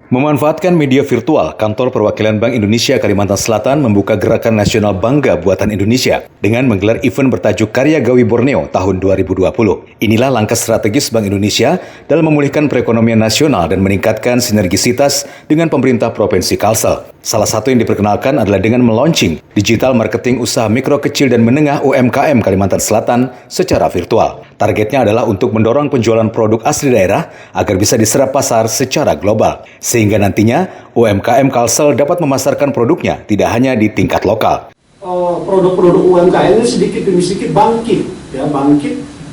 Memanfaatkan media virtual, Kantor Perwakilan Bank Indonesia Kalimantan Selatan membuka Gerakan Nasional Bangga Buatan Indonesia dengan menggelar event bertajuk Karya Gawi Borneo tahun 2020. Inilah langkah strategis Bank Indonesia dalam memulihkan perekonomian nasional dan meningkatkan sinergisitas dengan pemerintah Provinsi Kalsel. Salah satu yang diperkenalkan adalah dengan melaunching digital marketing usaha mikro kecil dan menengah UMKM Kalimantan Selatan secara virtual. Targetnya adalah untuk mendorong penjualan produk asli daerah agar bisa diserap pasar secara global. Sehingga nantinya UMKM Kalsel dapat memasarkan produknya tidak hanya di tingkat lokal. Produk-produk UMKM ini sedikit demi sedikit bangkit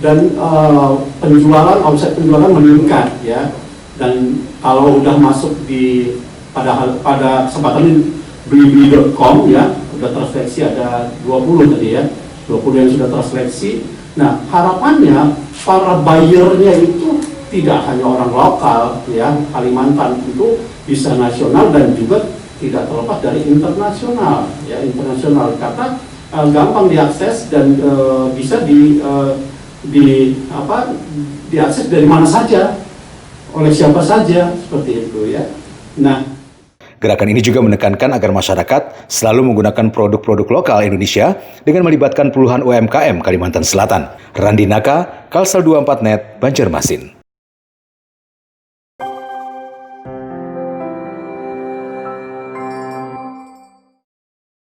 dan omset penjualan meningkat ya. Dan kalau udah masuk di pada kesempatan ini blibli.com ya, udah terseleksi ada 20 tadi ya, 20 yang sudah terseleksi. Nah, harapannya para buyer-nya itu tidak hanya orang lokal ya, Kalimantan itu bisa nasional dan juga tidak terlepas dari internasional ya, karena gampang diakses dan bisa diakses dari mana saja, oleh siapa saja, seperti itu ya. Nah, gerakan ini juga menekankan agar masyarakat selalu menggunakan produk-produk lokal Indonesia dengan melibatkan puluhan UMKM Kalimantan Selatan. Randi Naka, Kalsel 24net, Banjarmasin.